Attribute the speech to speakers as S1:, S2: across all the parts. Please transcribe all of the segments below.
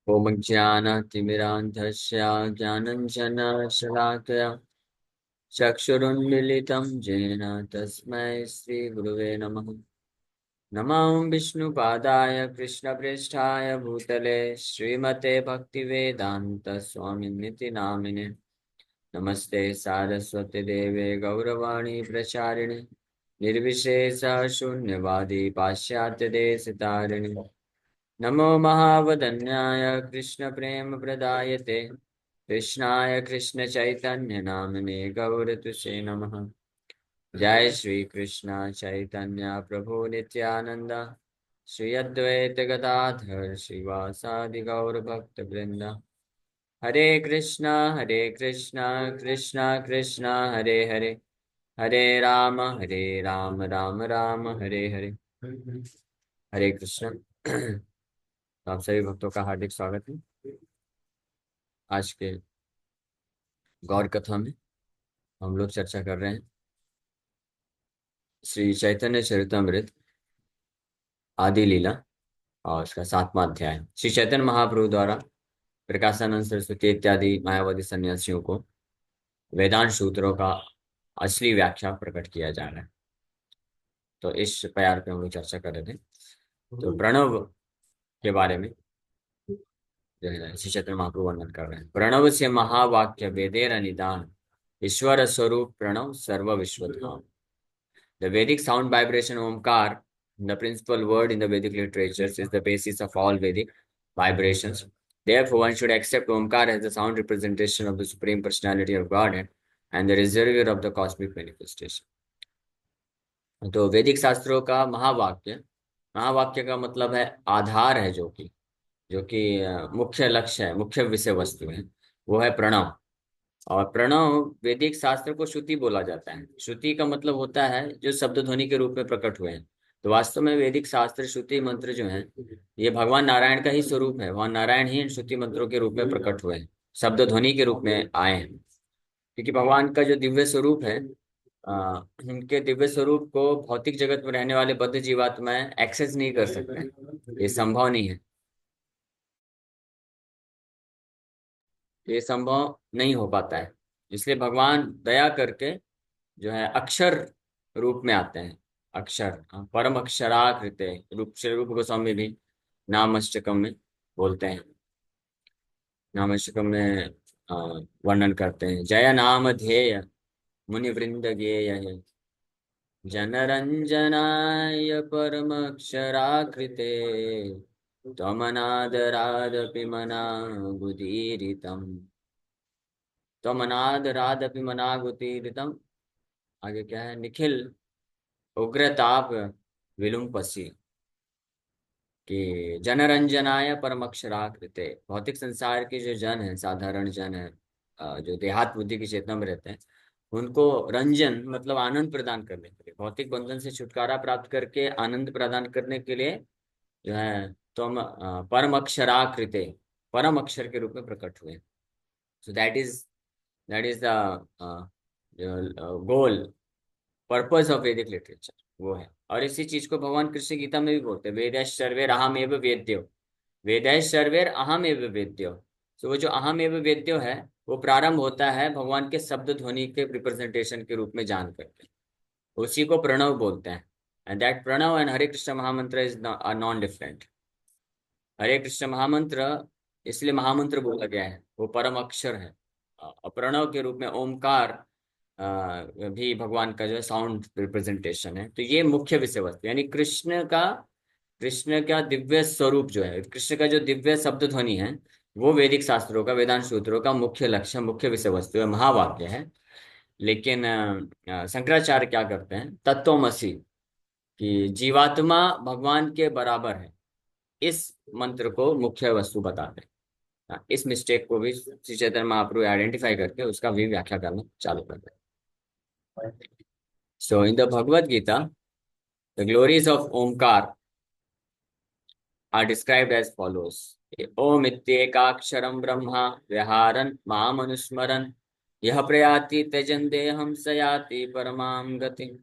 S1: ॐ ज्ञानतिमिरान्धस्य ज्ञानञ्जनशलाकया चक्षुरुन्मिलितं येन तस्मै श्रीगुरुवे नमः। नमो विष्णुपादाय कृष्णप्रेष्ठाय भूतले श्रीमते भक्तिवेदान्तस्वामिनिति नामिने। नमस्ते सारस्वती देवे गौरवाणी प्रचारिणे निर्विशेष शून्यवादी पाश्चात्यदेशतारिणे। नमो महावदन्याय कृष्णप्रेमप्रदायते कृष्णाय कृष्णचैतन्यनामिने गौरतुसे नमः। जय श्री कृष्ण चैतन्य प्रभु नित्यानंद श्री अद्वैत गदाधर श्रीवासादि गौर भक्त वृंद। हरे कृष्णा कृष्णा कृष्णा हरे हरे, हरे राम राम राम हरे हरे। हरे कृष्ण। तो आप सभी भक्तों का हार्दिक स्वागत है। आज के गौर कथा में हम लोग चर्चा कर रहे हैं श्री चैतन्य चरितमृत आदि लीला और उसका 7वां अध्याय। श्री चैतन्य महाप्रभु द्वारा प्रकाशानंद सरस्वती इत्यादि मायावादी सन्यासियों को वेदांत सूत्रों का असली व्याख्या प्रकट किया जा रहा है। तो इस प्यार पे हम लोग चर्चा कर रहे थे। तो प्रणव के बारे में जो है श्री चैतन्य महाप्रभु वर्णन कर रहे हैं। प्रणव से महावाक्य वेदेर निदान ईश्वर स्वरूप प्रणव सर्व विश्वधाम। The Vedic sound vibration Omkar, the principal word in the Vedic literatures, is the basis of all Vedic vibrations. Therefore, one should accept Omkar as the sound representation of the Supreme Personality of Godhead and the reservoir of the cosmic manifestation. तो वैदिक शास्त्रों का महावाक्य, महावाक्य का मतलब है आधार है, जो कि मुख्य लक्ष्य है, मुख्य विषय वस्तु है, वो है प्रणव। और प्रणव वैदिक शास्त्र को श्रुति बोला जाता है। श्रुति का मतलब होता है जो शब्द ध्वनि के रूप में प्रकट हुए हैं। तो वास्तव में वैदिक शास्त्र श्रुति मंत्र जो हैं, ये भगवान नारायण का ही स्वरूप है। भगवान नारायण ही इन श्रुति मंत्रों के रूप में प्रकट हुए हैं, शब्द ध्वनि के रूप में आए हैं। क्योंकि भगवान का जो दिव्य स्वरूप है, उनके दिव्य स्वरूप को भौतिक जगत में रहने वाले बद्ध जीवात्माएं एक्सेस नहीं कर सकते। ये संभव नहीं है, ये संभव नहीं हो पाता है। इसलिए भगवान दया करके जो है अक्षर रूप में आते हैं। अक्षर, परम अक्षराकृते रूप से रूप गोस्वामी भी नामष्टकम में बोलते हैं। नामष्टकम में अ, वर्णन करते हैं। जय नाम ध्येय मुनि वृंद गेय है जनरंजनाय परम अक्षराकृते त्वमनादरादपि मनागुदीरितम्। त्वमनादरादपि मनागुदीरितम्। आगे क्या है? निखिल उग्रताप विलुम्पसी कि जनरंजनाय परमक्षराकृते। भौतिक संसार के जो जन है, साधारण जन है, जो देहात बुद्धि की चेतना में रहते हैं, उनको रंजन मतलब आनंद प्रदान करने के लिए, भौतिक बंधन से छुटकारा प्राप्त करके आनंद प्रदान करने के लिए जो है तुम परम अक्षराकृते, परम अक्षर के रूप में प्रकट हुए। So that is the goal, purpose of वैदिक लिटरेचर, वो है। और इसी चीज को भगवान कृष्ण गीता में भी बोलते हैं, वेदैश्च सर्वैर अहमेव वेद्यो, वेदैश्च सर्वैर अहमेव वेद्यो। तो वो जो अहमेव वेद्यो है, वो प्रारंभ होता है भगवान के शब्द ध्वनि के रिप्रेजेंटेशन के रूप में जान करके, उसी को प्रणव बोलते हैं। And that Pranav and Hare Krishna महामंत्र इज नॉन डिफरेंट। हरे कृष्ण महामंत्र इसलिए महामंत्र बोला गया है, वो परम अक्षर है। प्रणव के रूप में ओमकार भी भगवान का जो है साउंड रिप्रेजेंटेशन है। तो ये मुख्य विषय वस्तु, यानी कृष्ण का दिव्य स्वरूप जो है, कृष्ण का जो दिव्य शब्द ध्वनि है, वो वैदिक शास्त्रों का, वेदांत सूत्रों का मुख्य लक्ष्य, मुख्य विषय वस्तु है, महावाक्य है। लेकिन शंकराचार्य क्या करते हैं, तत्वमसि, कि जीवात्मा भगवान के बराबर है, इस मंत्र को मुख्य वस्तु बताते हैं। इस मिस्टेक को भी श्री चैतन्य महाप्रभु आइडेंटिफाई करके उसका भी व्याख्या करना चालू कर देते हैं। So in the Bhagavad Gita the glories of Omkara are described as follows. Om इत्येकाक्षरं ब्रह्मा व्यहारन् मामनुस्मरन् यः प्रयाति त्यजन् देहं स याति परमां गतिम्.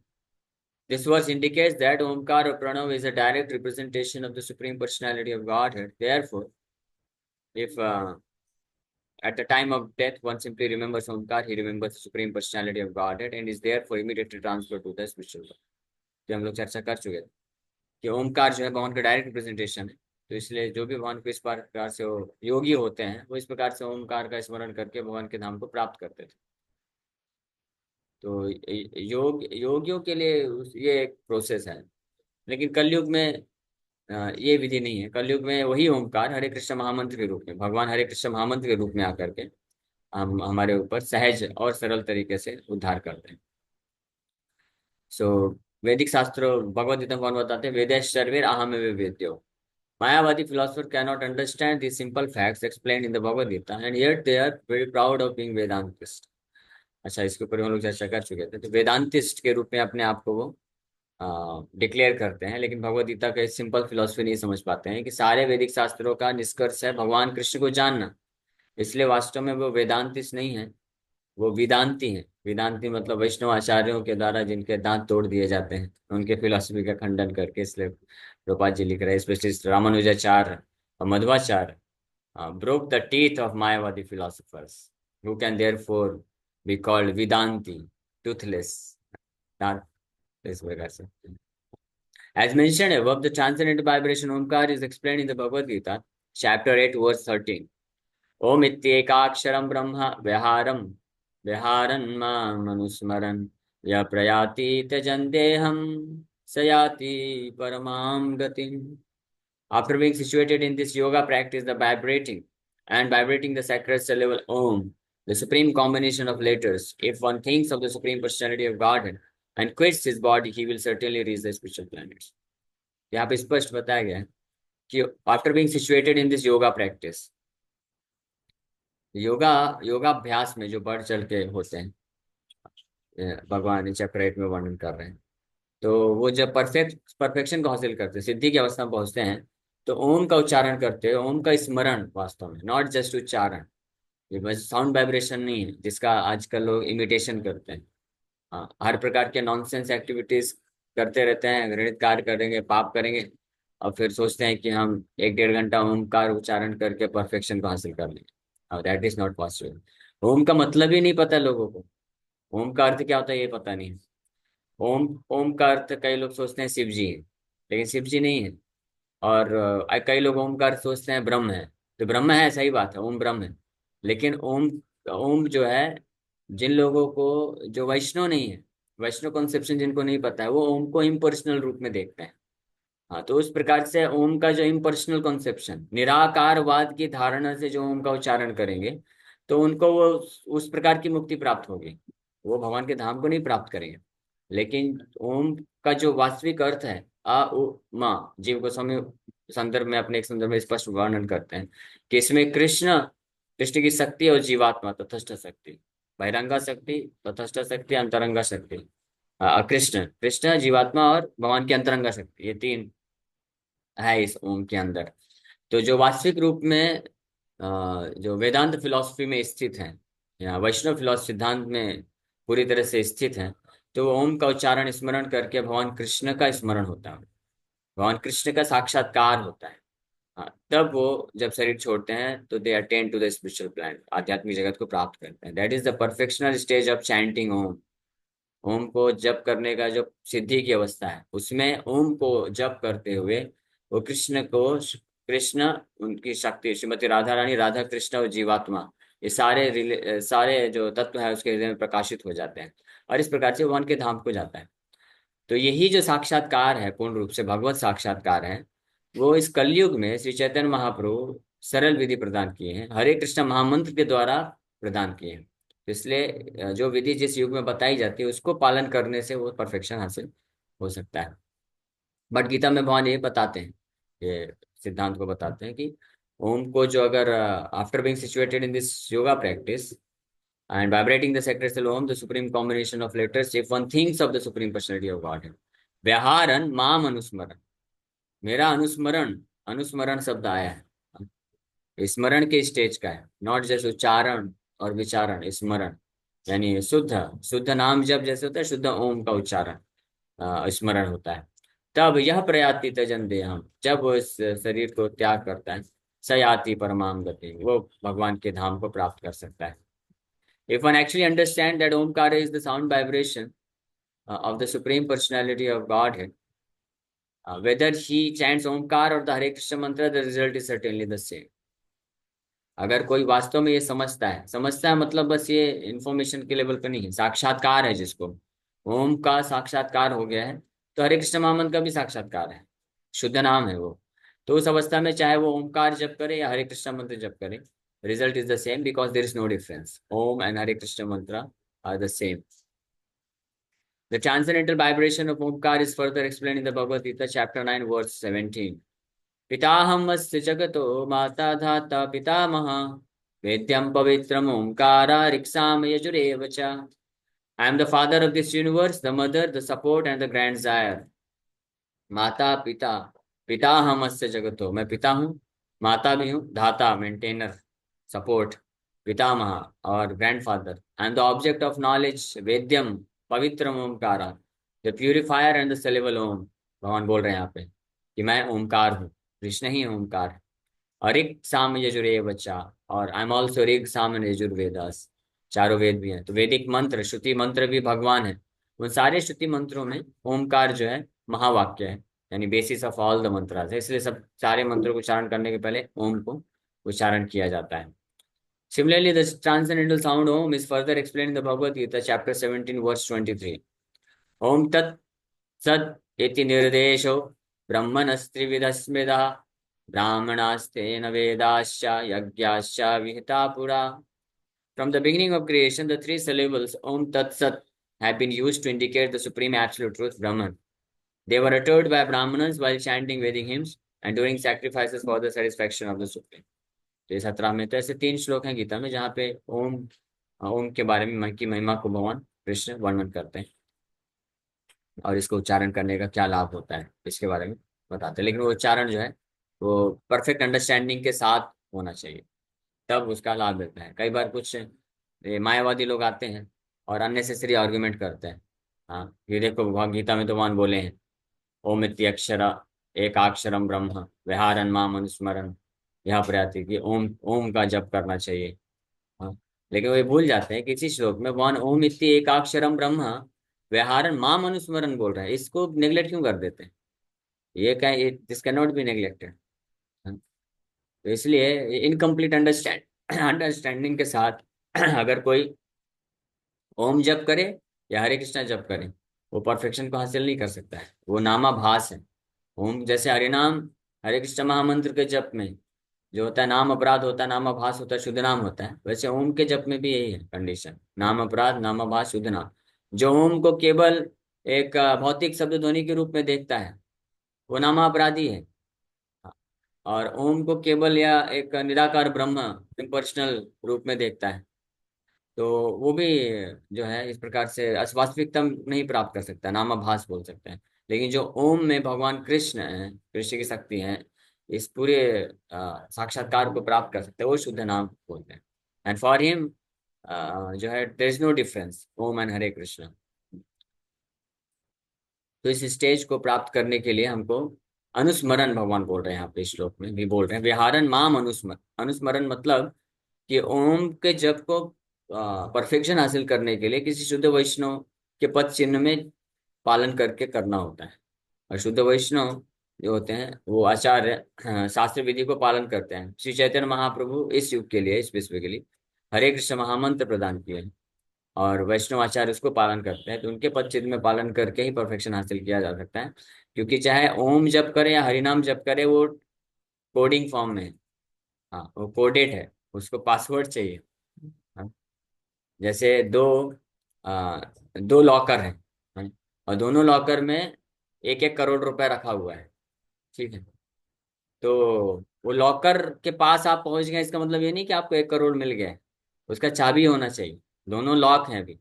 S1: This verse indicates that Omkar or Pranav is a direct representation of the Supreme Personality of Godhead. Therefore, If at the time of death one simply remembers Omkar, he remembers the supreme personality of Godhead and is therefore immediately transferred to the spiritual world. तो हम लोग चर्चा कर चुके थे कि ओमकार जो है भगवान का डायरेक्ट रिप्रेजेंटेशन है। तो इसलिए जो भी भगवान को इस प्रकार से योगी होते हैं वो इस प्रकार से ओमकार का स्मरण करके भगवान के धाम को प्राप्त करते थे। तो योगियों के लिए ये एक प्रोसेस है। लेकिन कलयुग में ये विधि नहीं है। कलयुग में वही ओमकार हरे कृष्ण महामंत्र के रूप में, भगवान हरे कृष्ण महामंत्र के रूप में आकर के हम हमारे ऊपर सहज और सरल तरीके से उद्धार करते हैं। सो वैदिक शास्त्रों भगवद गीता में कौन बताते हैं, वेदेश सर्वे अहम वेद्यो। मायावादी philosopher cannot understand the simple facts explained in the Bhagavad Gita and yet they are very proud of being vedantist. अच्छा, इसके ऊपर हम लोग चर्चा कर चुके थे। तो वेदांतिस्ट के रूप में अपने आप को वो डिक्लेयर करते हैं, लेकिन भगवद गीता का सिंपल फिलोसफी नहीं समझ पाते हैं कि सारे वैदिक शास्त्रों का निष्कर्ष है भगवान कृष्ण को जानना। इसलिए वास्तव में वो वेदांतिस्ट नहीं है, वो वेदांती हैं। वेदांती मतलब वैष्णव आचार्यों के द्वारा जिनके दांत तोड़ दिए जाते हैं, उनके फिलोसफी का खंडन करके। इसलिए प्रभुपाद जी लिख रहे हैं, स्पेशली रामानुजाचार्य और Madhvacharya broke the teeth of Mayavadi philosophers, who can therefore be called Vedanti, toothless, दांत इस प्रकार से। As mentioned above, the transcendental vibration Omkar is explained in the Bhagavad Gita, chapter 8, verse 13. Om ityekaksharam brahma vyaharam vyaharan manusmaran ya prayati tajandeham sayati paramam gatim. After being situated in this yoga practice, the vibrating the sacred syllable Om, the supreme combination of letters, if one thinks of the supreme personality of Godhead and quits his body, he will certainly reach the spiritual planets. यहाँ पे स्पष्ट बताया गया है कि after being situated in this yoga practice, योगाभ्यास में जो बढ़ चढ़ के होते हैं, भगवान चैप्टर 8 में वर्णन कर रहे हैं। तो वो जब परफेक्शन को हासिल करते हैं, सिद्धि की अवस्था में पहुंचते हैं, तो ओम का उच्चारण करते हैं। ओम का स्मरण वास्तव में, नॉट जस्ट उच्चारण, ये बस साउंड वाइब्रेशन नहीं है जिसका आजकल लोग इमिटेशन करते हैं। हाँ, हर प्रकार के नॉनसेंस एक्टिविटीज करते रहते हैं, घृणित कार्य करेंगे, पाप करेंगे, और फिर सोचते हैं कि हम 1-1.5 घंटा ओमकार उच्चारण करके परफेक्शन को हासिल कर लेंगे। और दैट इज नॉट पॉसिबल। ओम का मतलब ही नहीं पता लोगों को। ओम का अर्थ क्या होता है ये पता नहीं है। ओम ओम का अर्थ कई लोग सोचते हैं शिव जी है, लेकिन शिव जी नहीं है। और कई लोग ओम का अर्थ सोचते हैं ब्रह्म है। तो ब्रह्म है, सही बात है, ओम ब्रह्म है। लेकिन ओम ओम जो है, जिन लोगों को जो वैष्णव नहीं है, वैष्णव कॉन्सेप्शन जिनको नहीं पता है, वो ओम को इम्पर्सनल रूप में देखते हैं। हाँ, तो उस प्रकार से ओम का जो इम्पर्सनल कॉन्सेप्शन, निराकारवाद की धारणा से जो ओम का उच्चारण करेंगे, तो उनको वो उस प्रकार की मुक्ति प्राप्त होगी। वो भगवान के धाम को नहीं प्राप्त करेंगे। लेकिन ओम का जो वास्तविक अर्थ है, आ उ माँ, जीव गोस्वामी संदर्भ में, अपने एक संदर्भ में स्पष्ट वर्णन करते हैं कि इसमें कृष्ण, कृष्ण की शक्ति और जीवात्मा तथस्थ शक्ति, बहिरंगा शक्ति, तथस्थ शक्ति, अंतरंगा शक्ति, कृष्ण कृष्ण जीवात्मा और भगवान की अंतरंगा शक्ति, ये तीन है इस ओम के अंदर। तो जो वास्तविक रूप में जो वेदांत फिलॉसफी में स्थित है या वैष्णव फिलॉसफी सिद्धांत में पूरी तरह से स्थित है, तो वो ओम का उच्चारण स्मरण करके भगवान कृष्ण का स्मरण होता है, भगवान कृष्ण का साक्षात्कार होता है। हाँ, तब वो जब शरीर छोड़ते हैं तो they attain to the spiritual planet, आध्यात्मिक जगत को प्राप्त करते हैं। That is the perfectional stage of chanting Om. Om को जप करने का जो सिद्धि की अवस्था है, उसमें ओम को जप करते हुए वो कृष्ण, उनकी शक्ति, श्रीमती राधा रानी, राधा कृष्ण और जीवात्मा, ये सारे जो तत्व है उसके हृदय में प्रकाशित हो जाते हैं, और इस प्रकार से भगवान के धाम को जाता है। तो यही जो साक्षात्कार है, पूर्ण रूप से भगवत साक्षात्कार है, वो इस कलयुग में श्री चैतन्य महाप्रभु सरल विधि प्रदान किए हैं, हरे कृष्ण महामंत्र के द्वारा प्रदान किए हैं। इसलिए जो विधि जिस युग में बताई जाती है उसको पालन करने से वो परफेक्शन हासिल हो सकता है। बट गीता में भगवान ये बताते हैं, ये सिद्धांत को बताते हैं कि ओम को जो अगर after being situated in this yoga practice and vibrating the sacred syllable Om, the supreme combination of letters, if one thinks of the supreme personality of Godhead, व्याहारन माम अनुस्मरण, मेरा अनुस्मरण, अनुस्मरण शब्द आया है, स्मरण के स्टेज का है, नॉट जैसे उच्चारण और विचारण, स्मरण यानी शुद्ध शुद्ध नाम जब जैसे होता है, शुद्ध ओम का उच्चारण स्मरण होता है। तब यह प्रयाति त्यजन दे हम, जब वो इस शरीर को त्याग करता है, स याति परमाम गति, वो भगवान के धाम को प्राप्त कर सकता है। If one actually understand that Omkar is the sound vibration of the Supreme Personality of Godhead, whether he chants Omkar or the Hare Krishna mantra, the result is certainly the same. अगर कोई वास्तव में ये समझता है मतलब बस ये इंफॉर्मेशन के लेवल पे नहीं है, साक्षात्कार है जिसको ओम का साक्षात्कार हो गया है, तो हरे कृष्ण महामंत्र का भी साक्षात्कार है, शुद्ध नाम है वो। तो उस अवस्था में चाहे वो ओमकार जप करे या हरे कृष्ण मंत्र जप करे, result is the same because there is no difference. Om and Hare Krishna mantra are the same. The transcendental vibration of Omkar is further explained in the Bhagavad Gita, chapter 9, verse 17. Pitaham asya jagato mata dhata pitamaha vedyam pavitram omkara riksam yajurevacha. I am the father of this universe, the mother, the support and the grandsire. माता पिता, पिता हम अस्य जगतो, मैं पिता हूँ, माता भी हूँ, धाता मेंटेनर, सपोर्ट, पितामह और grandfather. I am the object of knowledge, वेद्यम पवित्रम ओमकारा, the purifier and the syllable Om. भगवान बोल रहे हैं यहाँ पे कि मैं ओमकार हूँ, कृष्ण ही ओमकार। और ऋग साम यजुरेव बच्चा, और आई एम ऑल्सो ऋग साम एंड यजुर्वेदास, चारों वेद भी हैं। तो वैदिक मंत्र, श्रुति मंत्र भी भगवान है। उन सारे श्रुति मंत्रों में ओमकार जो है महावाक्य है, यानी basis of all the mantras है, इसलिए सब सारे मंत्रों को उच्चारण करने के पहले ओम को उच्चारण किया जाता है। Similarly, the transcendental sound Om is further explained in the Bhagavad Gita, chapter 17, verse 23. Om Tat Sat iti nirdesho brahmanastrividha smidha brahmanastena vedascha yagyascha vihita pura. From the beginning of creation, the three syllables Om Tat Sat have been used to indicate the supreme absolute truth, Brahman. They were uttered by Brahmanas while chanting Vedic hymns and doing sacrifices for the satisfaction of the Supreme. तो ये 17 में, तो ऐसे 3 श्लोक हैं गीता में जहाँ पे ओम के बारे में, मन की महिमा को भगवान कृष्ण वर्णन करते हैं और इसको उच्चारण करने का क्या लाभ होता है इसके बारे में बताते हैं। लेकिन वो उच्चारण जो है वो परफेक्ट अंडरस्टैंडिंग के साथ होना चाहिए, तब उसका लाभ मिलता है। कई बार कुछ ये मायावादी लोग आते हैं और अननेसेसरी आर्ग्यूमेंट करते हैं। हाँ, ये देखो भगवद गीता में तो भगवान बोले हैं ओम इत्यक्षर एकाक्षरम ब्रह्म विहारन माम अनुस्मरण, यहाँ पर आती है कि ओम ओम का जप करना चाहिए। हाँ, लेकिन वे भूल जाते हैं किसी श्लोक में भगवान ओम इति एकाक्षरम ब्रह्म व्यवहारन माम अनुस्मरण बोल रहे हैं, इसको नेग्लेक्ट क्यों कर देते हैं? ये क्या, ये this can not be neglected. तो इसलिए इनकम्प्लीट अंडरस्टैंडिंग के साथ अगर कोई ओम जप करे या हरे कृष्णा जप करे, वो परफेक्शन को हासिल नहीं कर सकता है, वो नामाभास है। ओम जैसे हरिनाम, हरे कृष्ण महामंत्र के जप में जो होता है नाम अपराध होता है, नाम आभास होता है, शुद्ध नाम होता है, वैसे ओम के जप में भी यही है कंडीशन, नाम अपराध, नाम आभास, शुद्ध नाम। जो ओम को केवल एक भौतिक शब्द ध्वनि के रूप में देखता है वो नाम अपराधी है। और ओम को केवल या एक निराकार ब्रह्म इम्पर्सनल रूप में देखता है तो वो भी जो है इस प्रकार से वास्तविकता नहीं प्राप्त कर सकता, नामाभास बोल सकते हैं। लेकिन जो ओम में भगवान कृष्ण है, कृष्ण की शक्ति है, इस पूरे साक्षात्कार को प्राप्त कर सकते हैं, वो शुद्ध नाम बोलते हैं। एंड फॉर हिम जो है there is no difference Om and Hare Krishna. तो इस स्टेज को प्राप्त करने के लिए हमको अनुस्मरण, भगवान बोल रहे हैं यहाँ पे श्लोक में भी बोल रहे हैं, विहारन माम अनुस्मरण। अनुस्मरण मतलब कि ओम के जप को परफेक्शन हासिल करने के लिए किसी शुद्ध वैष्णव के पद चिन्ह में पालन करके करना होता है। और शुद्ध वैष्णव जो होते हैं वो आचार्य शास्त्र विधि को पालन करते हैं। श्री चैतन्य महाप्रभु इस युग के लिए, इस विश्व के लिए हरे कृष्ण महामंत्र प्रदान किए हैं और वैष्णव आचार्य उसको पालन करते हैं। तो उनके पद चिन्ह में पालन करके ही परफेक्शन हासिल किया जा सकता है, क्योंकि चाहे ओम जप करे या हरिनाम जप करे वो कोडिंग फॉर्म में है। हाँ, वो कोडेड है, उसको पासवर्ड चाहिए। हाँ, जैसे आ, दो लॉकर हैं, हाँ, और दोनों लॉकर में 1-1 करोड़ रुपए रखा हुआ है, ठीक है। तो वो लॉकर के पास आप पहुंच गए, इसका मतलब ये नहीं कि आपको 1 करोड़ मिल गया है, उसका चाबी होना चाहिए। दोनों लॉक हैं अभी,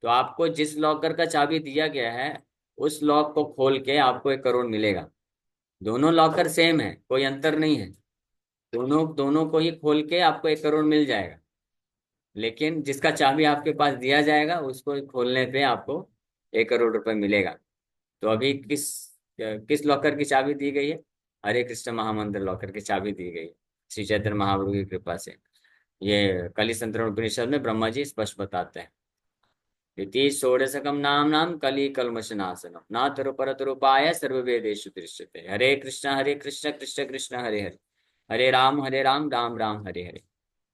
S1: तो आपको जिस लॉकर का चाबी दिया गया है उस लॉक को खोल के आपको 1 करोड़ मिलेगा। दोनों लॉकर सेम है, कोई अंतर नहीं है, दोनों दोनों को ही खोल के आपको 1 करोड़ मिल जाएगा। लेकिन जिसका चाबी आपके पास दिया जाएगा उसको खोलने पे आपको 1 करोड़ रुपए मिलेगा। तो अभी किस किस लॉकर की चाबी दी गई है? हरे कृष्ण महामंत्र लॉकर की चाबी दी गई है। श्री चैतन्य महाप्रभु की कृपा से। ये कलिसंतरण उपनिषद में ब्रह्मा जी स्पष्ट बताते हैं। इति षोडशकम नाम नाम कली कल्मषनाशनम नातरो परतरूपाय सर्ववेदेषु दृश्यते। हरे कृष्ण कृष्ण कृष्ण हरे हरे, हरे राम राम राम हरे हरे।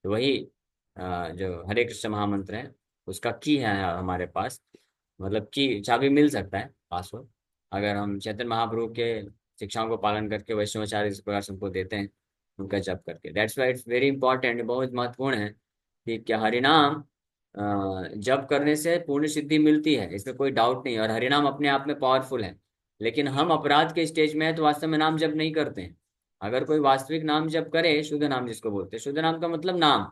S1: तो वही जो हरे कृष्ण महामंत्र है उसका की है हमारे पास, मतलब की चाबी मिल सकता है पासवर्ड, अगर हम चैतन्य महाप्रभु के शिक्षाओं को पालन करके वैष्णवाचार्य इस प्रकार से हमको देते हैं, उनका जप करके। That's why it's very important, बहुत महत्वपूर्ण है कि क्या हरिनाम जप करने से पूर्ण सिद्धि मिलती है, इसमें कोई डाउट नहीं है। और हरिनाम अपने आप में पावरफुल है, लेकिन हम अपराध के स्टेज में है तो वास्तव में नाम जप नहीं करते हैं। अगर कोई वास्तविक नाम जप करे, शुद्ध नाम जिसको बोलते हैं, शुद्ध नाम का मतलब नाम,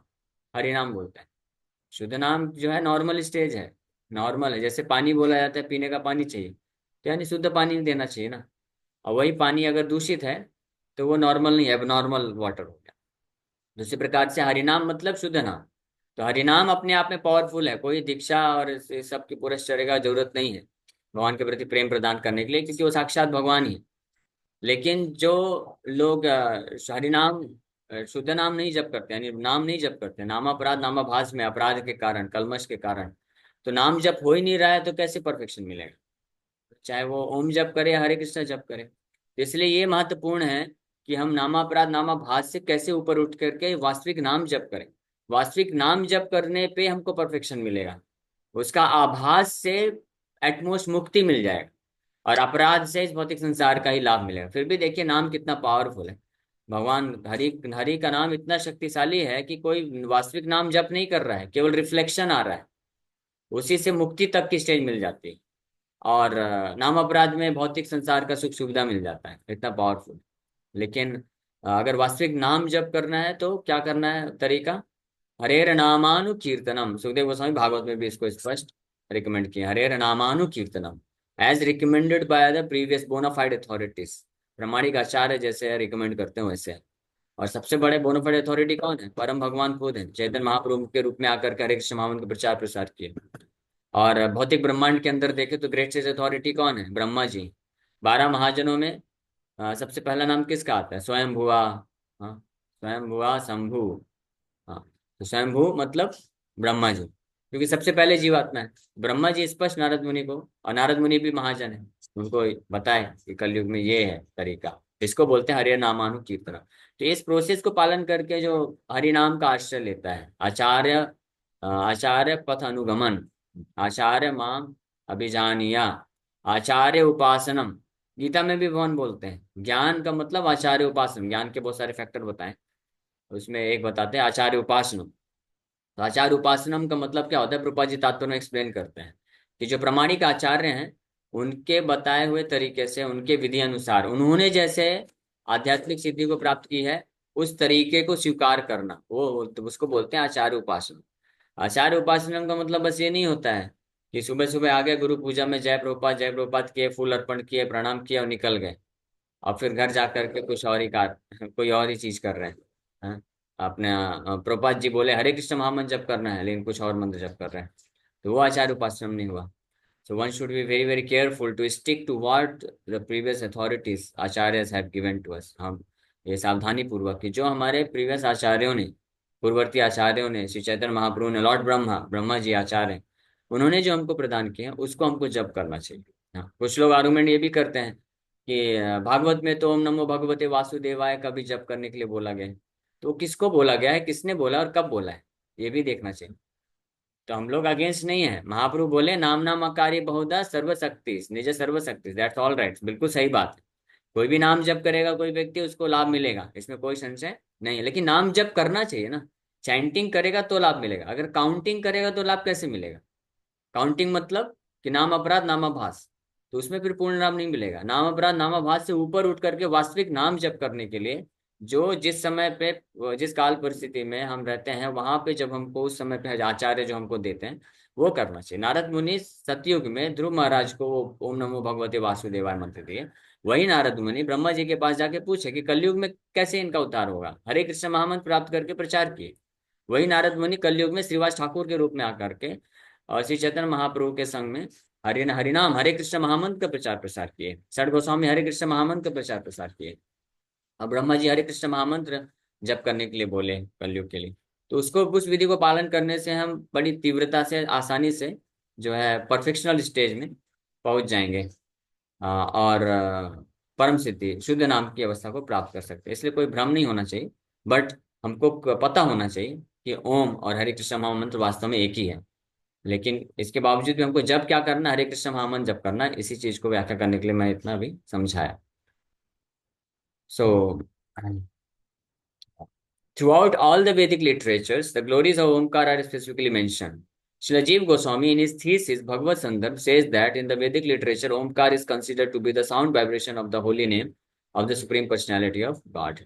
S1: हरिनाम बोलते हैं। शुद्ध नाम जो है नॉर्मल स्टेज है, नॉर्मल है। जैसे पानी बोला जाता है पीने का पानी चाहिए, तो यानी शुद्ध पानी देना चाहिए ना। और वही पानी अगर दूषित है तो वो नॉर्मल नहीं है, अब नॉर्मल वाटर हो गया। दूसरी प्रकार से हरिनाम मतलब शुद्ध नाम। तो हरिनाम अपने आप में पावरफुल है, कोई दीक्षा और इस सब की पुरस्चर्या का जरूरत नहीं है भगवान के प्रति प्रेम प्रदान करने के लिए, क्योंकि वो साक्षात भगवान ही है। लेकिन जो लोग हरिनाम शुद्ध नाम नहीं जप करते, यानी नाम नहीं जप करते, नामापराध नामाभास में अपराध के कारण, कलमश के कारण, तो नाम जप हो ही नहीं रहा है, तो कैसे परफेक्शन मिलेगा? चाहे वो ओम जप करे या हरे कृष्ण जप करे। तो इसलिए ये महत्वपूर्ण है कि हम नामापराध नामाभास से कैसे ऊपर उठ करके वास्तविक नाम जप करें। वास्तविक नाम जप करने पे हमको परफेक्शन मिलेगा, उसका आभास से एटमोस्ट मुक्ति मिल जाएगा, और अपराध से इस भौतिक संसार का ही लाभ मिलेगा। फिर भी देखिए नाम कितना पावरफुल है। भगवान हरि हरि का नाम इतना शक्तिशाली है कि कोई वास्तविक नाम जप नहीं कर रहा है, केवल रिफ्लेक्शन आ रहा है, उसी से मुक्ति तक की स्टेज मिल जाती है। और नाम अपराध में भौतिक संसार का सुख सुविधा मिल जाता है, इतना पावरफुल। लेकिन अगर वास्तविक नाम जप करना है तो क्या करना है तरीका? हरेर नामानुकीर्तनम, सुखदेव गोस्वामी भागवत में भी इसको स्पष्ट रिकमेंड किया, हरेर नामानुकीर्तनम as recommended by the previous bona fide authorities. प्रामाणिक आचार्य जैसे रिकमेंड करते हैं वैसे। और सबसे बड़े बोनाफाइड अथॉरिटी कौन है? परम भगवान खुद है, चैतन्य महाप्रभु के रूप में आकर के हरे कृष्ण महामंत्र का प्रचार प्रसार किए। और भौतिक ब्रह्मांड के अंदर देखे तो ग्रेटेस्ट अथॉरिटी कौन है? ब्रह्मा जी। 12 महाजनों में सबसे पहला नाम किसका आता है? स्वयं भुआ। हाँ, स्वयं भुआ शंभु। हाँ, तो स्वयंभू मतलब ब्रह्मा जी, क्योंकि सबसे पहले जीवात्मा है। ब्रह्मा जी स्पष्ट नारद मुनि को, और नारद मुनि भी महाजन है, उनको बताए कि कलयुग में ये है तरीका, इसको बोलते हैं हरि नामानु कीर्तन। तो इस प्रोसेस को पालन करके जो हरि नाम का आश्रय लेता है, आचार्य पथ अनुगमन, आचार्य माम अभिजानिया, आचार्य उपासनम। गीता में भी भगवान बोलते हैं ज्ञान का मतलब आचार्य उपासना। ज्ञान के बहुत सारे फैक्टर बताएं, उसमें एक बताते हैं आचार्य उपासना। तो आचार्य उपासनम का मतलब क्या होता है? प्रभुपाद जी तात्पर्य में एक्सप्लेन करते हैं कि जो प्रामाणिक आचार्य हैं, उनके बताए हुए तरीके से, उनके विधि अनुसार, उन्होंने जैसे आध्यात्मिक सिद्धि को प्राप्त की है, उस तरीके को स्वीकार करना, वो तो उसको बोलते हैं आचार्य उपासना। आचार्य उपासना का मतलब बस ये नहीं होता है कि सुबह सुबह आ गए गुरु पूजा में, जय प्रभुपाद किए, फूल अर्पण किए, प्रणाम किया और निकल गए, और फिर घर जा करके कुछ और ही कोई और ही चीज कर रहे हैं। हाँ? अपने प्रभुपाद जी बोले हरे कृष्ण महामंत्र जप करना है, लेकिन कुछ और मंत्र जप कर रहे हैं, तो वो आचार्य उपासना नहीं हुआ। So one should be very very careful to stick to what the previous authorities acharyas have given to us। हम ये सावधानी पूर्वक कि जो हमारे प्रीवियस आचार्यों ने, पूर्ववर्ती आचार्यों ने, श्री चैतन्य महाप्रभु ने, लॉर्ड ब्रह्मा जी आचार्य, उन्होंने जो हमको प्रदान किए हैं उसको हमको जप करना चाहिए। हाँ, कुछ लोग आर्गुमेंट ये भी करते हैं कि भागवत में तो ओम नमो भगवते वासुदेवाय का भी जप करने के लिए बोला गया है, तो किसको बोला गया है, किसने बोला और कब बोला है, ये भी देखना चाहिए। तो हम लोग अगेंस्ट नहीं है। महाप्रभु बोले नाम नाम अकारी बहुधा सर्वशक्ति निज सर्वशक्ति, दैट्स ऑल राइट, बिल्कुल सही बात है। कोई भी नाम जप करेगा कोई व्यक्ति, उसको लाभ मिलेगा, इसमें कोई संशय नहीं है। लेकिन नाम जप करना चाहिए ना, चैंटिंग करेगा तो लाभ मिलेगा, अगर काउंटिंग करेगा तो लाभ कैसे मिलेगा? काउंटिंग मतलब कि नाम अपराध नामाभास, तो उसमें फिर पूर्ण नाम नहीं मिलेगा। नाम अपराध नामाभास से ऊपर उठ करके वास्तविक नाम जप करने के लिए, जो जिस समय पे, जिस काल परिस्थिति में हम रहते हैं, वहां पे जब हमको उस समय पे आचार्य जो हमको देते हैं वो करना चाहिए। नारद मुनि सतयुग में ध्रुव महाराज को वो ओम नमो भगवते वासुदेवाय मंत्र दिए, वही नारद मुनि ब्रह्मा जी के पास जाके पूछे कि कलयुग में कैसे इनका उद्धार होगा, हरे कृष्ण महामंत्र प्राप्त करके प्रचार किए। वही नारद मुनि कलयुग में श्रीवास ठाकुर के रूप में आकर के और श्री चैतन्य महाप्रभु के संग में हरिनाम हरे कृष्ण महामंत्र का प्रचार प्रसार किए। षड गोस्वामी हरे कृष्ण महामंत्र का प्रचार प्रसार किए। अब ब्रह्मा जी हरे कृष्ण महामंत्र जप करने के लिए बोले कलयुग के लिए, तो उसको उस विधि को पालन करने से हम बड़ी तीव्रता से आसानी से जो है परफेक्शनल स्टेज में पहुंच जाएंगे, और परम सिद्धि शुद्ध नाम की अवस्था को प्राप्त कर सकते हैं। इसलिए कोई भ्रम नहीं होना चाहिए, बट हमको पता होना चाहिए कि ओम और हरे कृष्ण महामंत्र वास्तव में एक ही है। लेकिन इसके बावजूद भी हमको जब क्या करना, हरे कृष्ण महामंत्र जप करना, इसी चीज को व्याख्या करने के लिए मैं इतना भी समझाया। सो throughout all the Vedic literatures, the glories of Omkar are specifically mentioned. Srila Jeev Goswami, in his thesis Bhagavad Sandarbh, says that in the Vedic literature, Omkar is considered to be the sound vibration of the holy name of the Supreme Personality of God.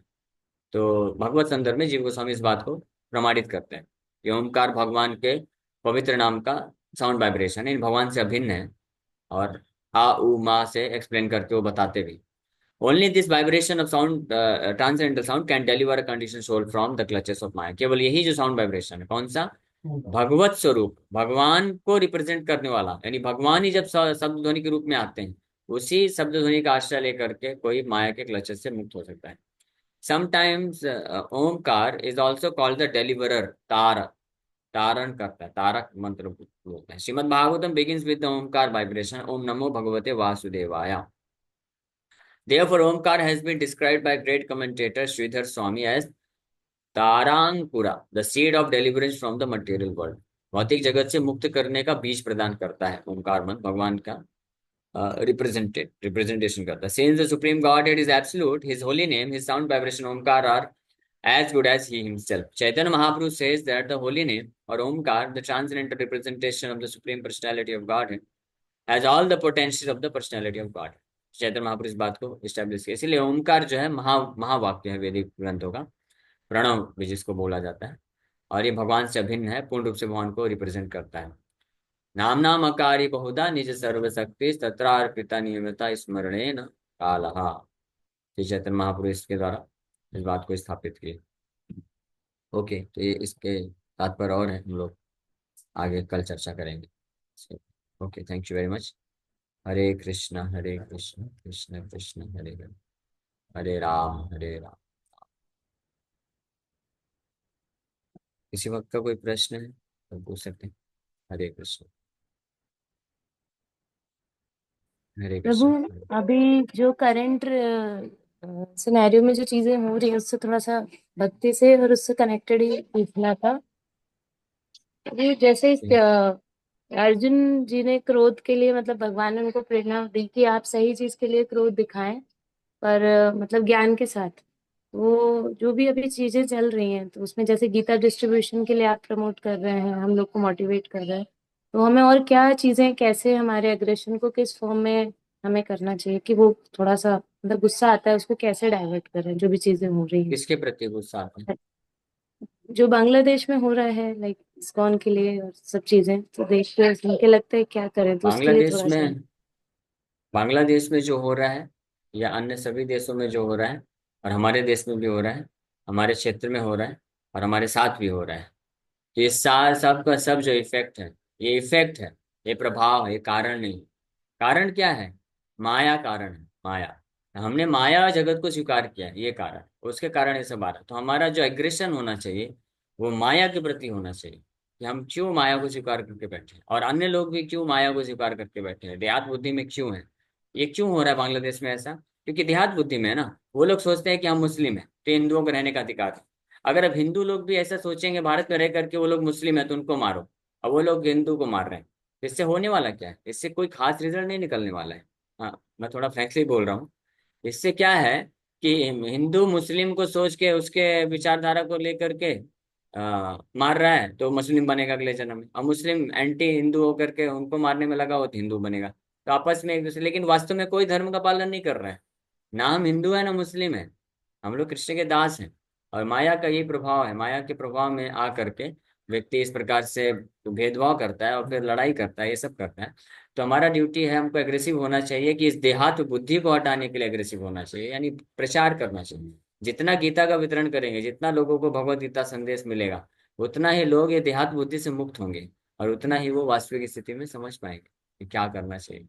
S1: तो भगवत संदर्भ में जीव गोस्वामी इस बात को प्रमाणित करते हैं कि ओमकार भगवान के पवित्र नाम का साउंड वाइब्रेशन है, इन भगवान से अभिन्न है। और आ उ मा से एक्सप्लेन करके वो बताते भी, only this vibration of sound, transcendental sound can deliver a condition soul from the clutches of maya. केवल यही जो साउंड वाइब्रेशन है, कौन सा, भगवत स्वरूप, भगवान को रिप्रेजेंट करने वाला, यानी भगवान ही जब शब्द ध्वनि के रूप में आते हैं, उसी शब्द ध्वनि का आश्रय लेकर के कोई माया के क्लचेस से मुक्त हो सकता है। Sometimes Omkara is also called the deliverer, तारक, तारण करता है, तारक मंत्र बोलते हैं। Srimad Bhagavatam begins with the Omkara vibration, ओम नमो भगवते वासुदेवाय। Therefore, Omkar has been described by great commentator Sridhar Swami as तारांकुरा, the seed of deliverance from the material world. भौतिक जगत से मुक्त करने का बीज प्रदान करता है ओंकार मन, भगवान का रिप्रेजेंटेशन करता है। Since the supreme godhead is absolute, his holy name, his sound vibration Omkar are as good as he himself. Chaitanya Mahaprabhu says that the holy name or Omkar, the transcendental representation of the Supreme Personality of Godhead, has all the potentials of the Personality of God. चैतन्य महापुरुष इस बात को establish किया। इसलिए ओमकार जो है महावाक्य है वैदिक ग्रंथों का, प्रणव भी जिसको बोला जाता है, और ये भगवान से अभिन्न है, पूर्ण रूप से भगवान को रिप्रेजेंट करता है। नाम नाम अकारी बहुधा निज सर्वशक्ति तत्रार्पिता नियमिता स्मरणेन कालहा। श्री चैतन्य महापुरुष के द्वारा इस बात को स्थापित किए। ओके, तो ये इसके तात्पर्य और है, हम लोग आगे कल चर्चा करेंगे। Okay, thank you very much. Hare Krishna Krishna Krishna Hare Hare, Hare Ram Hare Ram. किसी वक्त का कोई प्रश्न है तो पूछ सकते हैं। हरे कृष्ण, हरे
S2: प्रभु,
S1: कृष्ण।
S2: अभी जो करंट सिनेरियो में जो चीजें हो रही है उससे थोड़ा सा भक्ति से और उससे कनेक्टेड ही पूछना था। अभी जैसे अर्जुन जी ने क्रोध के लिए, मतलब भगवान ने उनको प्रेरणा दी कि आप सही चीज के लिए क्रोध दिखाएं, पर मतलब ज्ञान के साथ। वो जो भी अभी चीजें चल रही हैं, तो उसमें जैसे गीता डिस्ट्रीब्यूशन के लिए आप प्रमोट कर रहे हैं, हम लोग को मोटिवेट कर रहे हैं, तो हमें और क्या चीजें, कैसे हमारे अग्रेशन को किस फॉर्म में हमें करना चाहिए कि वो थोड़ा सा, मतलब गुस्सा आता है उसको कैसे डाइवर्ट करें, जो भी चीजें हो रही हैं।
S1: किसके प्रति गुस्सा आता है?
S2: जो बांग्लादेश में हो रहा है, लाइक इस्कॉन के लिए और सब चीजें, तो देख के सुन के लगता है क्या करें, तो उसके लिए
S1: बांग्लादेश
S2: थोड़ा सा।
S1: में, बांग्लादेश में जो हो रहा है, या अन्य सभी देशों में जो हो रहा है, और हमारे देश में भी हो रहा है, हमारे क्षेत्र में हो रहा है, और हमारे साथ भी हो रहा है, तो ये सार सब का सब जो इफेक्ट है, ये इफेक्ट है, ये प्रभाव है, ये कारण नहीं। कारण क्या है? माया कारण है, माया। हमने माया जगत को स्वीकार किया है, ये कारण, उसके कारण ये सब आ रहा है। तो हमारा जो एग्रेशन होना चाहिए वो माया के प्रति होना चाहिए, कि हम क्यों माया को स्वीकार करके बैठे हैं, और अन्य लोग भी क्यों माया को स्वीकार करके बैठे हैं, देहात बुद्धि में क्यों है। ये क्यों हो रहा है बांग्लादेश में ऐसा? क्योंकि देहात बुद्धि में है ना, वो लोग सोचते हैं कि हम मुस्लिम हैं तो हिंदुओं को रहने का अधिकार है। अगर अब हिंदू लोग भी ऐसा सोचेंगे भारत में रह करके वो लोग मुस्लिम है तो उनको मारो, अब वो लोग हिंदू को मार रहे हैं, इससे होने वाला क्या है? इससे कोई खास रिजल्ट नहीं निकलने वाला है। हाँ, मैं थोड़ा फ्रैंकली बोल रहा हूँ। इससे क्या है कि हिंदू मुस्लिम को सोच के उसके विचारधारा को लेकर के मार रहा है तो मुस्लिम बनेगा अगले जन्म में, और मुस्लिम एंटी हिंदू होकर के उनको मारने में लगा हो तो हिंदू बनेगा। तो आपस में एक दूसरे, लेकिन वास्तव में कोई धर्म का पालन नहीं कर रहा है, ना हम हिंदू है ना मुस्लिम है, हम लोग कृष्ण के दास हैं। और माया का यही प्रभाव है, माया के प्रभाव में आ करके व्यक्ति इस प्रकार से भेदभाव करता है और फिर लड़ाई करता है, ये सब करता है। तो हमारा ड्यूटी है, हमको एग्रेसिव होना चाहिए, कि इस देहात बुद्धि को हटाने के लिए एग्रेसिव होना चाहिए, यानी प्रचार करना चाहिए। जितना गीता का वितरण करेंगे, जितना लोगों को भगवत गीता संदेश मिलेगा, उतना ही लोग ये देहात बुद्धि से मुक्त होंगे, और उतना ही वो वास्तविक स्थिति में समझ पाएंगे कि क्या करना चाहिए।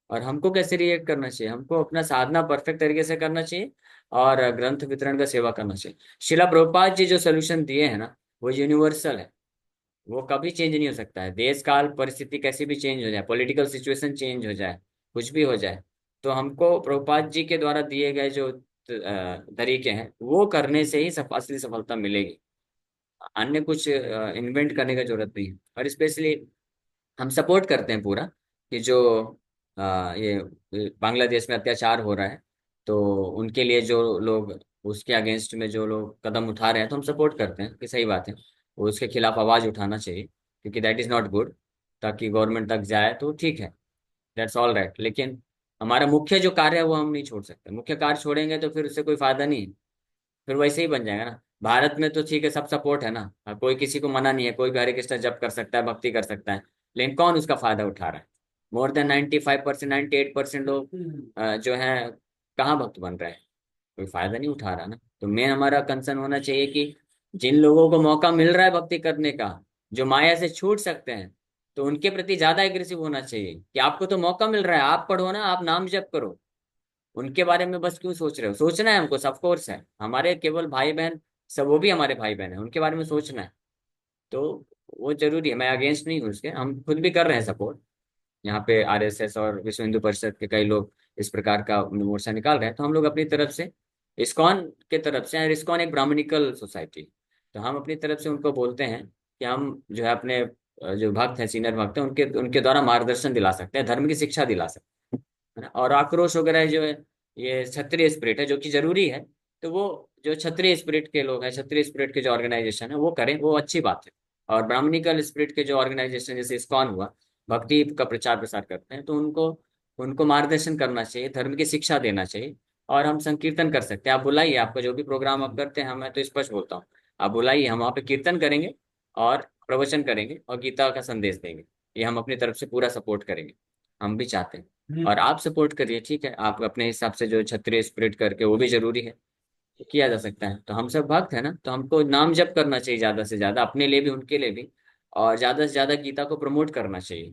S1: और हमको कैसे रिएक्ट करना चाहिए? हमको अपना साधना परफेक्ट तरीके से करना चाहिए और ग्रंथ वितरण का सेवा करना चाहिए। शिला प्रभुपाद जी जो सोल्यूशन दिए हैं ना, वो यूनिवर्सल है। वो कभी चेंज नहीं हो सकता है। देश काल परिस्थिति कैसी भी चेंज हो जाए, पॉलिटिकल सिचुएशन चेंज हो जाए, कुछ भी हो जाए, तो हमको प्रभुपाद जी के द्वारा दिए गए जो तरीके हैं वो करने से ही असली सफलता मिलेगी। अन्य कुछ इन्वेंट करने की जरूरत नहीं है। और स्पेशली हम सपोर्ट करते हैं पूरा कि जो ये बांग्लादेश में अत्याचार हो रहा है, तो उनके लिए जो लोग उसके अगेंस्ट में जो लोग कदम उठा रहे हैं, तो हम सपोर्ट करते हैं कि सही बात है, वो उसके खिलाफ आवाज उठाना चाहिए, क्योंकि दैट इज नॉट गुड। ताकि गवर्नमेंट तक जाए तो ठीक है, दैट्स ऑल राइट। लेकिन हमारा मुख्य जो कार्य है वो हम नहीं छोड़ सकते। मुख्य कार्य छोड़ेंगे तो फिर उससे कोई फायदा नहीं है, फिर वैसे ही बन जाएगा ना। भारत में तो ठीक है, सब सपोर्ट है ना, कोई किसी को मना नहीं है, कोई भी हरे कृष्णा जप कर सकता है, भक्ति कर सकता है। लेकिन कौन उसका फायदा उठा रहा है? मोर देन 95%, 98% लोग जो है कहाँ भक्त बन रहे हैं? कोई फायदा नहीं उठा रहा ना। तो मेन हमारा कंसर्न होना चाहिए कि जिन लोगों को मौका मिल रहा है भक्ति करने का, जो माया से छूट सकते हैं, तो उनके प्रति ज्यादा एग्रेसिव होना चाहिए कि आपको तो मौका मिल रहा है, आप पढ़ो ना, आप नाम जप करो। उनके बारे में बस क्यों सोच रहे हो? सोचना है हमको, सब कोर्स है हमारे, केवल भाई बहन सब, वो भी हमारे भाई बहन है, उनके बारे में सोचना है। तो वो जरूरी है। मैं अगेंस्ट नहीं हूँ उसके, हम खुद भी कर रहे हैं सपोर्ट। यहाँ पे आरएसएस और विश्व हिंदू परिषद के कई लोग इस प्रकार का मोर्चा निकाल रहे हैं, तो हम लोग अपनी तरफ से इस्कॉन के तरफ से, और इस्कॉन एक ब्राह्मणिकल सोसाइटी, तो हम अपनी तरफ से उनको बोलते हैं कि हम जो है अपने जो भक्त हैं, सीनियर भक्त हैं, उनके उनके द्वारा मार्गदर्शन दिला सकते हैं, धर्म की शिक्षा दिला सकते हैं, है ना। और आक्रोश वगैरह जो है, ये क्षत्रिय स्पिरिट है जो कि जरूरी है, तो वो जो क्षत्रिय स्पिरिट के लोग हैं, क्षत्रिय स्पिरिट के जो ऑर्गेनाइजेशन है वो करें, वो अच्छी बात है। और ब्राह्मणिकल स्पिरिट के जो ऑर्गेनाइजेशन जैसे इस्कॉन हुआ, भक्ति का प्रचार प्रसार करते हैं, तो उनको उनको मार्गदर्शन करना चाहिए, धर्म की शिक्षा देना चाहिए। और हम संकीर्तन कर सकते हैं, आप बुलाइए, आपका जो भी प्रोग्राम आप करते हैं, मैं तो स्पष्ट बोलता हूँ, आप बुलाइए, हम वहाँ पे कीर्तन करेंगे और प्रवचन करेंगे और गीता का संदेश देंगे। ये हम अपनी तरफ से पूरा सपोर्ट करेंगे, हम भी चाहते हैं। और आप सपोर्ट करिए, ठीक है, आप अपने हिसाब से जो क्षत्रिय स्पिरिट करके, वो भी जरूरी है, तो किया जा सकता है। तो हम सब भक्त है ना, तो हमको नाम जप करना चाहिए ज्यादा से ज्यादा, अपने लिए भी उनके लिए भी। और ज्यादा से ज्यादा गीता को प्रमोट करना चाहिए,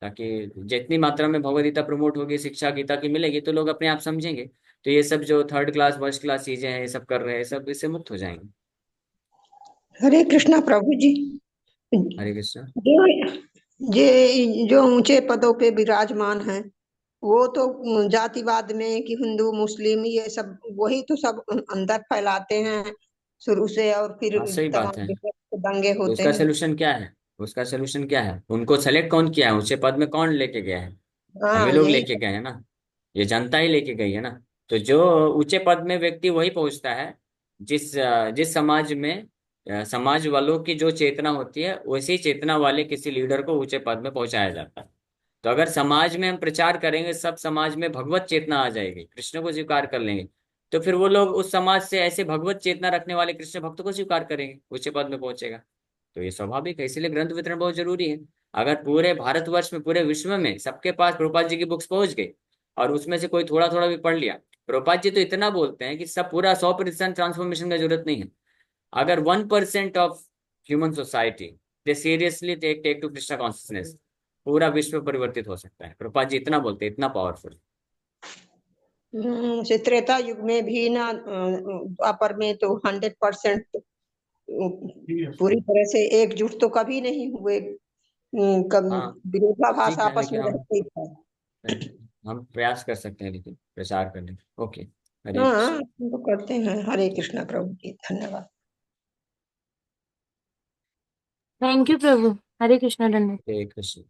S1: ताकि जितनी मात्रा में भगवद गीता प्रमोट होगी, शिक्षा गीता की मिलेगी, तो लोग अपने आप समझेंगे। तो ये सब जो थर्ड क्लास फर्स्ट क्लास चीजें हैं, ये सब कर रहे हैं, सब इससे मुक्त हो जाएंगे।
S3: हरे कृष्णा प्रभु जी।
S1: हरे कृष्ण।
S3: जो ये जो ऊंचे पदों पे विराजमान है, वो तो जातिवाद में कि हिंदू मुस्लिम ये सब वही तो सब अंदर फैलाते हैं शुरू से, और फिर
S1: हाँ सही बात
S3: तमाम
S1: है।
S3: जगह पे दंगे
S1: तो
S3: होते
S1: उसका
S3: हैं।
S1: सोल्यूशन क्या है? उसका सोल्यूशन क्या है? उनको सेलेक्ट कौन किया है? ऊंचे पद में कौन लेके गया है? हमें
S3: हाँ
S1: लोग
S3: यही
S1: लेके गए हैं ना, ये जनता ही लेके गई है ना। तो जो ऊंचे पद में व्यक्ति वही पहुंचता है, जिस समाज में समाज वालों की जो चेतना होती है, उसी चेतना वाले किसी लीडर को ऊंचे पद में पहुंचाया जाता है। तो अगर समाज में हम प्रचार करेंगे, सब समाज में भगवत चेतना आ जाएगी, कृष्ण को स्वीकार कर लेंगे, तो फिर वो लोग उस समाज से ऐसे भगवत चेतना रखने वाले कृष्ण भक्त को स्वीकार करेंगे, ऊंचे पद में पहुंचेगा। तो ये स्वाभाविक है, इसीलिए ग्रंथ वितरण बहुत जरूरी है। अगर पूरे भारतवर्ष में, पूरे विश्व में सबके पास प्रभुपाद जी की बुक्स पहुंच गई, और उसमें से कोई थोड़ा थोड़ा भी पढ़ लिया, प्रभुपाद जी तो इतना बोलते हैं कि सब पूरा 100% ट्रांसफॉर्मेशन का जरूरत नहीं है। अगर 1% of human society they seriously take to Krishna consciousness, पूरा विश्व परिवर्तित हो सकता है। प्रभुपाद जी इतना बोलते हैं, इतना पावरफुल।
S3: से त्रेता युग में भी ना, द्वापर में तो 100% पूरी तरह से एकजुट तो कभी नहीं हुए। कभी
S1: हाँ
S3: विरोधाभास
S1: ठीक है,
S3: आपस
S1: लेकिन
S3: में रहते ही था।
S1: हम प्रयास कर सकते हैं, लेकिन प्रचार करने। ओके। हरे
S3: हाँ
S1: कृष्ण।
S3: हम तो करते हैं। हरे कृष्णा प्रभु जी, धन्यवाद।
S2: थैंक यू प्रभु। हरे कृष्णा दंड।
S1: हरे कृष्ण।